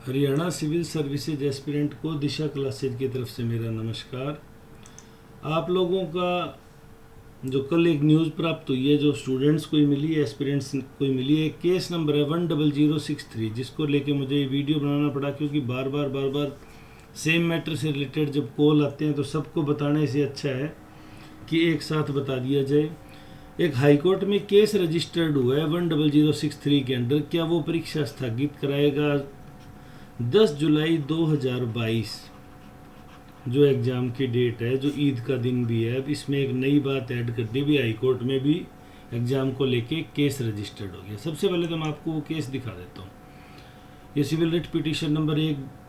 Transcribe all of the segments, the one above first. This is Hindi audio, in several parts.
हरियाणा सिविल सर्विसेज एस्पिरेंट को दिशा क्लासेज की तरफ से मेरा नमस्कार। आप लोगों का जो कल एक न्यूज़ प्राप्त हुई है, जो स्टूडेंट्स को मिली है, एस्पिरेंट्स को मिली है, केस नंबर है 10063, जिसको लेके मुझे ये वीडियो बनाना पड़ा क्योंकि बार बार सेम मैटर से रिलेटेड जब कॉल आते हैं तो सबको बताने से अच्छा है कि एक साथ बता दिया जाए। एक हाईकोर्ट में केस रजिस्टर्ड हुआ है 10063 के अंडर। क्या वो परीक्षा स्थगित कराएगा 10 जुलाई 2022 जो एग्ज़ाम की डेट है, जो ईद का दिन भी है। अब इसमें एक नई बात ऐड कर दी भी, हाई कोर्ट में भी एग्ज़ाम को लेके केस रजिस्टर्ड हो गया। सबसे पहले तो मैं आपको वो केस दिखा देता हूँ। ये सिविल रिट पिटीशन नंबर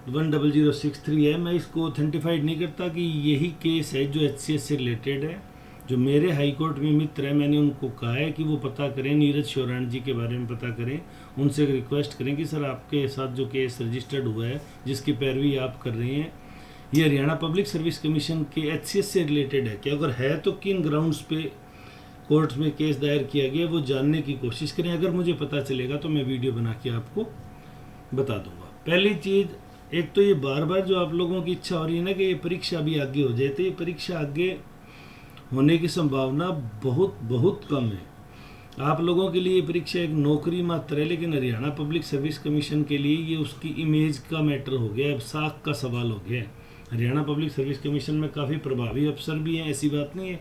10063 है। मैं इसको ऑथेंटिफाइड नहीं करता कि यही केस है जो HCS से रिलेटेड है। जो मेरे हाई कोर्ट में मित्र हैं, मैंने उनको कहा है कि वो पता करें, नीरज शौरान जी के बारे में पता करें, उनसे रिक्वेस्ट करें कि सर आपके साथ जो केस रजिस्टर्ड हुआ है जिसकी पैरवी आप कर रहे हैं, ये हरियाणा पब्लिक सर्विस कमीशन के HCS से रिलेटेड है क्या? अगर है तो किन ग्राउंड्स पे कोर्ट में केस दायर किया गया वो जानने की कोशिश करें। अगर मुझे पता चलेगा तो मैं वीडियो बना के आपको बता दूंगा। पहली चीज़, एक तो ये बार बार जो आप लोगों की इच्छा हो रही है ना कि ये परीक्षा भी आगे हो जाए, तो ये परीक्षा आगे होने की संभावना बहुत बहुत कम है। आप लोगों के लिए परीक्षा एक नौकरी मात्र है, लेकिन हरियाणा पब्लिक सर्विस कमीशन के लिए ये उसकी इमेज का मैटर हो गया, अब साख का सवाल हो गया है। हरियाणा पब्लिक सर्विस कमीशन में काफ़ी प्रभावी अफसर भी हैं, ऐसी बात नहीं है।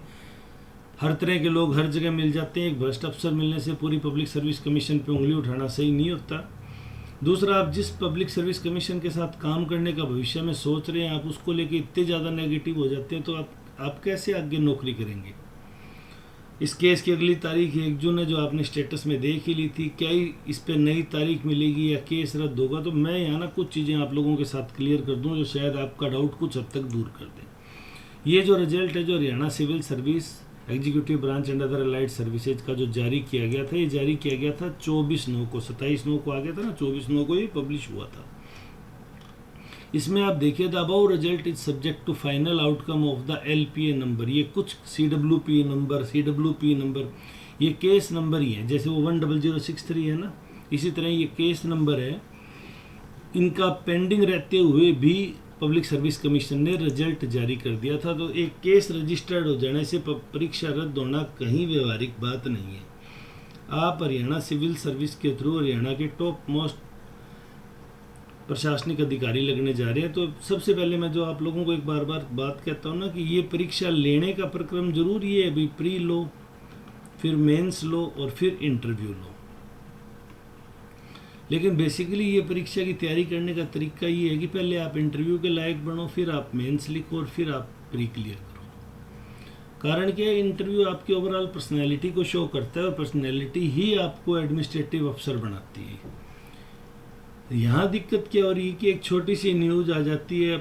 हर तरह के लोग हर जगह मिल जाते हैं। एक भ्रष्ट अफसर मिलने से पूरी पब्लिक सर्विस कमीशन पे उंगली उठाना सही नहीं होता। दूसरा, आप जिस पब्लिक सर्विस कमीशन के साथ काम करने का भविष्य में सोच रहे हैं, आप उसको लेके इतने ज़्यादा नेगेटिव हो जाते हैं तो आप कैसे आगे नौकरी करेंगे। इस केस की अगली तारीख 1 जून है, जो आपने स्टेटस में देख ही ली थी। क्या ही इस पर नई तारीख मिलेगी या केस रद्द होगा? तो मैं यहाँ ना कुछ चीज़ें आप लोगों के साथ क्लियर कर दूँ जो शायद आपका डाउट कुछ हद तक दूर कर दें। ये जो रिजल्ट है, जो Haryana civil service executive branch and other allied services का जो जारी किया गया था, ये जारी किया गया था 24/9 को। 27/9 को आ गया था ना, 24/9 को ये पब्लिश हुआ था। इसमें आप देखिए, the above result is subject to final outcome of the LPA number. ये कुछ CWP नंबर ये केस नंबर ही है। जैसे वो 10063 है ना, इसी तरह ये केस नंबर है। इनका पेंडिंग रहते हुए भी पब्लिक सर्विस कमीशन ने रिजल्ट जारी कर दिया था। तो एक केस रजिस्टर्ड हो जाने से परीक्षा रद्द होना कहीं व्यवहारिक बात नहीं है। आप हरियाणा सिविल सर्विस के थ्रू हरियाणा के टॉप मोस्ट प्रशासनिक अधिकारी लगने जा रहे हैं। तो सबसे पहले मैं जो आप लोगों को एक बार बात कहता हूँ ना कि ये परीक्षा लेने का प्रक्रम जरूर ये है, अभी प्री लो, फिर मेंस लो और फिर इंटरव्यू लो। लेकिन बेसिकली ये परीक्षा की तैयारी करने का तरीका ये है कि पहले आप इंटरव्यू के लायक बनो, फिर आप मेंस लिखो और फिर आप प्री क्लियर करो। कारण क्या है, इंटरव्यू आपकी ओवरऑल पर्सनैलिटी को शो करता है और पर्सनैलिटी ही आपको एडमिनिस्ट्रेटिव अफसर बनाती है। यहाँ दिक्कत क्या हो रही है कि एक छोटी सी न्यूज़ आ जाती है,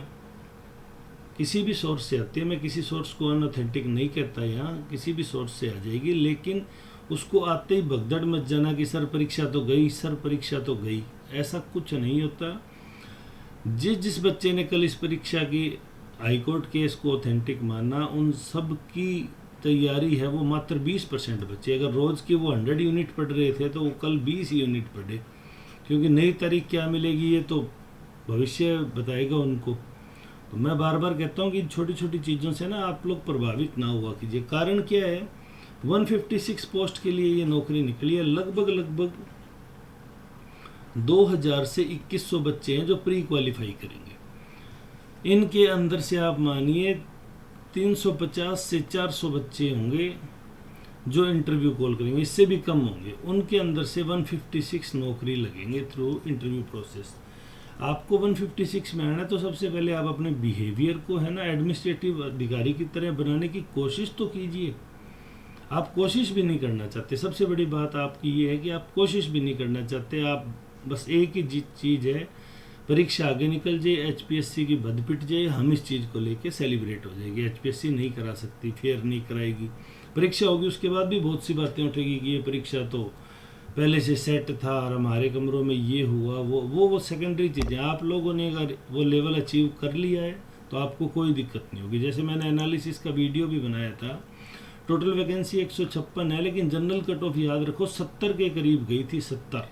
किसी भी सोर्स से आती है, मैं किसी सोर्स को अनऑथेंटिक नहीं कहता, यहाँ किसी भी सोर्स से आ जाएगी, लेकिन उसको आते ही भगदड़ मच जाना कि सर परीक्षा तो गई, सर परीक्षा तो गई। ऐसा कुछ नहीं होता। जिस बच्चे ने कल इस परीक्षा की हाईकोर्ट केस को ऑथेंटिक माना, उन सब की तैयारी है वो मात्र 20% बच्चे। अगर रोज़ की वो 100 यूनिट पढ़ रहे थे तो वो कल 20 यूनिट पढ़े, क्योंकि नई तारीख क्या मिलेगी ये तो भविष्य बताएगा उनको। तो मैं बार बार कहता हूँ कि छोटी छोटी चीज़ों से ना आप लोग प्रभावित ना हुआ कीजिए। कारण क्या है, 156 पोस्ट के लिए ये नौकरी निकली है। लगभग 2000 से 2100 बच्चे हैं जो प्री क्वालिफाई करेंगे। इनके अंदर से आप मानिए 350 से 400 बच्चे होंगे जो इंटरव्यू कॉल करेंगे, इससे भी कम होंगे। उनके अंदर से 156 नौकरी लगेंगे थ्रू इंटरव्यू प्रोसेस। आपको 156 में आना है तो सबसे पहले आप अपने बिहेवियर को है ना एडमिनिस्ट्रेटिव अधिकारी की तरह बनाने की कोशिश तो कीजिए। आप कोशिश भी नहीं करना चाहते। सबसे बड़ी बात आपकी ये है कि आप कोशिश भी नहीं करना चाहते। आप बस एक ही चीज़ है, परीक्षा आगे निकल जाए, HPSC की बद पिट जाए, हम इस चीज़ को लेके सेलिब्रेट हो जाएंगे। HPSC नहीं करा सकती, फेयर नहीं कराएगी। परीक्षा होगी उसके बाद भी बहुत सी बातें उठेगी कि ये परीक्षा तो पहले से सेट था और हमारे कमरों में ये हुआ, वो सेकेंडरी चीज़ें। आप लोगों ने अगर वो लेवल अचीव कर लिया है तो आपको कोई दिक्कत नहीं होगी। जैसे मैंने एनालिसिस का वीडियो भी बनाया था, टोटल वैकेंसी 156 है, लेकिन जनरल कट ऑफ याद रखो 70 के करीब गई थी, 70।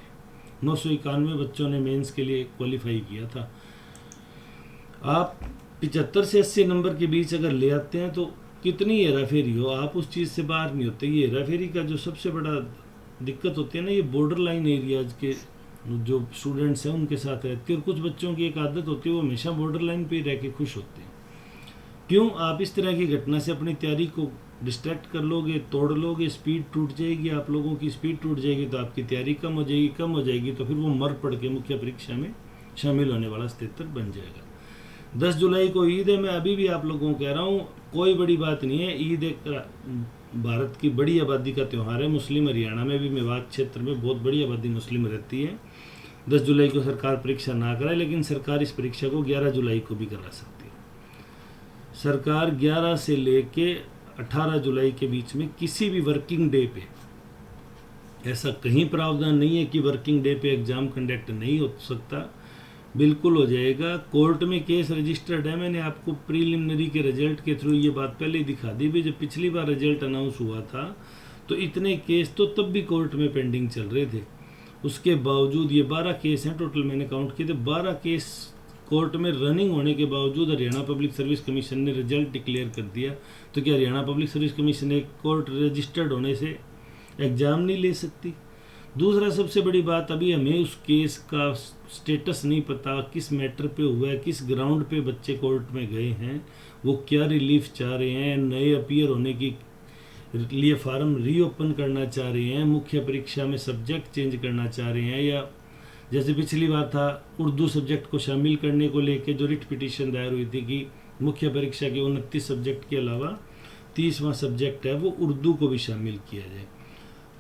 991 बच्चों ने मेंस के लिए क्वालिफाई किया था। आप 75 से 80 नंबर के बीच अगर ले आते हैं तो कितनी हेराफेरी हो, आप उस चीज़ से बाहर नहीं होते। ये हेराफेरी का जो सबसे बड़ा दिक्कत होती है ना, ये बॉर्डर लाइन एरियाज के जो स्टूडेंट्स हैं उनके साथ रहती है। और कुछ बच्चों की एक आदत होती है, वो हमेशा बॉर्डर लाइन पर ही रह के खुश होते हैं। क्यों? आप इस तरह की घटना से अपनी तैयारी को डिस्ट्रैक्ट कर लोगे, तोड़ लोगे, स्पीड टूट जाएगी, आप लोगों की स्पीड टूट जाएगी तो आपकी तैयारी कम हो जाएगी तो फिर वो मर पड़ के मुख्य परीक्षा में शामिल होने वाला स्थिति बन जाएगा। 10 जुलाई को ईद है। मैं अभी भी आप लोगों को कह रहा हूँ, कोई बड़ी बात नहीं है। ईद एक भारत की बड़ी आबादी का त्यौहार है। मुस्लिम हरियाणा में भी, मेवात क्षेत्र में बहुत बड़ी आबादी मुस्लिम रहती है। 10 जुलाई को सरकार परीक्षा ना कराए, लेकिन सरकार इस परीक्षा को 11 जुलाई को भी करा सकती है। सरकार 11 से लेके 18 जुलाई के बीच में किसी भी वर्किंग डे पे, ऐसा कहीं प्रावधान नहीं है कि वर्किंग डे पे एग्जाम कंडक्ट नहीं हो सकता, बिल्कुल हो जाएगा। कोर्ट में केस रजिस्टर्ड है। मैंने आपको प्रीलिमिनरी के रिजल्ट के थ्रू ये बात पहले ही दिखा दी भी। जब पिछली बार रिजल्ट अनाउंस हुआ था तो इतने केस तो तब भी कोर्ट में पेंडिंग चल रहे थे। उसके बावजूद ये 12 केस हैं टोटल, मैंने काउंट किए थे। 12 केस कोर्ट में रनिंग होने के बावजूद हरियाणा पब्लिक सर्विस कमीशन ने रिजल्ट डिक्लेयर कर दिया। तो क्या हरियाणा पब्लिक सर्विस कमीशन एक कोर्ट रजिस्टर्ड होने से एग्ज़ाम नहीं ले सकती? दूसरा सबसे बड़ी बात, अभी हमें उस केस का स्टेटस नहीं पता, किस मैटर पे हुआ है, किस ग्राउंड पे बच्चे कोर्ट में गए हैं, वो क्या रिलीफ चाह रहे हैं, नए अपीयर होने की लिए फार्म रीओपन करना चाह रहे हैं, मुख्य परीक्षा में सब्जेक्ट चेंज करना चाह रहे हैं, या जैसे पिछली बार था उर्दू सब्जेक्ट को शामिल करने को लेके जो रिट पिटीशन दायर हुई थी कि मुख्य परीक्षा के 29 सब्जेक्ट के अलावा 30वां सब्जेक्ट है वो उर्दू को भी शामिल किया जाए।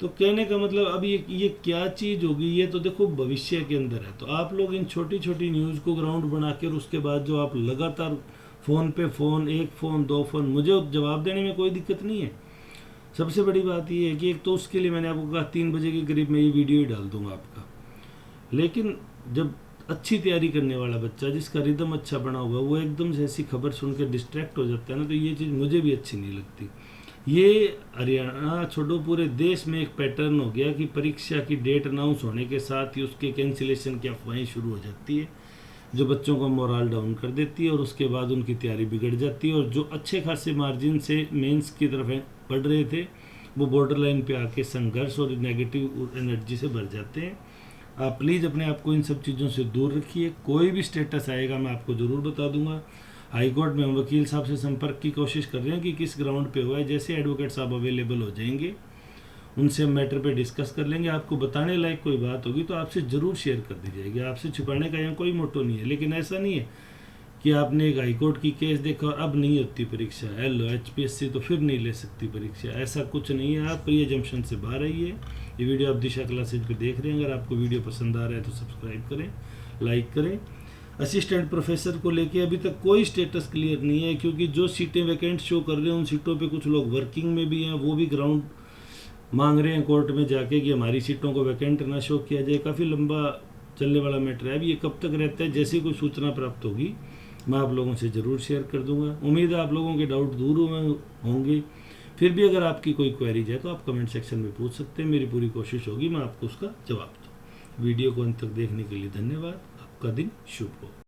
तो कहने का मतलब अब ये क्या चीज़ होगी, ये तो देखो भविष्य के अंदर है। तो आप लोग इन छोटी छोटी न्यूज़ को ग्राउंड बना के, और उसके बाद जो आप लगातार फ़ोन पे फ़ोन, एक फ़ोन 2 फ़ोन, मुझे जवाब देने में कोई दिक्कत नहीं है। सबसे बड़ी बात ये है कि एक तो उसके लिए मैंने आपको कहा 3 बजे के करीब मैं ये वीडियो ही डाल दूंगा आपका। लेकिन जब अच्छी तैयारी करने वाला बच्चा, जिसका रिदम अच्छा बना हुआ, वो एकदम से ऐसी खबर सुन के डिस्ट्रैक्ट हो जाता है ना, तो ये चीज़ मुझे भी अच्छी नहीं लगती। ये हरियाणा छोड़ो पूरे देश में एक पैटर्न हो गया कि परीक्षा की डेट अनाउंस होने के साथ ही उसके कैंसिलेशन की अफवाहें शुरू हो जाती है, जो बच्चों का मोरल डाउन कर देती है और उसके बाद उनकी तैयारी बिगड़ जाती है। और जो अच्छे खासे मार्जिन से मेंस की तरफ पढ़ रहे थे, वो बॉर्डर लाइन पे आके संघर्ष और नेगेटिव एनर्जी से भर जाते हैं। आप प्लीज़ अपने आप को इन सब चीज़ों से दूर रखिए। कोई भी स्टेटस आएगा मैं आपको ज़रूर बता दूंगा। हाई कोर्ट में हम वकील साहब से संपर्क की कोशिश कर रहे हैं कि किस ग्राउंड पे हुआ है। जैसे एडवोकेट साहब अवेलेबल हो जाएंगे, उनसे मैटर पे डिस्कस कर लेंगे। आपको बताने लायक कोई बात होगी तो आपसे ज़रूर शेयर कर दी जाएगी। आपसे छुपाने का यहाँ कोई मोटो नहीं है। लेकिन ऐसा नहीं है कि आपने एक हाई कोर्ट की केस देखा और अब नहीं होती परीक्षा, HPSC तो फिर नहीं ले सकती परीक्षा, ऐसा कुछ नहीं है। आप प्री एजम्पशन से बाहर आइए। ये वीडियो आप दिशा क्लासेज पे देख रहे हैं। अगर आपको वीडियो पसंद आ रहा है तो सब्सक्राइब करें, लाइक करें। असिस्टेंट प्रोफेसर को लेके अभी तक कोई स्टेटस क्लियर नहीं है, क्योंकि जो सीटें वैकेंट शो कर रहे हैं उन सीटों पे कुछ लोग वर्किंग में भी हैं, वो भी ग्राउंड मांग रहे हैं कोर्ट में जाके कि हमारी सीटों को वैकेंट ना शो किया जाए। काफ़ी लंबा चलने वाला मैटर है। अभी ये कब तक रहता है, जैसी कोई सूचना प्राप्त होगी मैं आप लोगों से ज़रूर शेयर कर दूंगा। उम्मीद है आप लोगों के डाउट दूर होंगे। फिर भी अगर आपकी कोई क्वेरीज है तो आप कमेंट सेक्शन में पूछ सकते हैं। मेरी पूरी कोशिश होगी मैं आपको उसका जवाब दूँ। वीडियो को अंत तक देखने के लिए धन्यवाद। आपका दिन शुभ हो।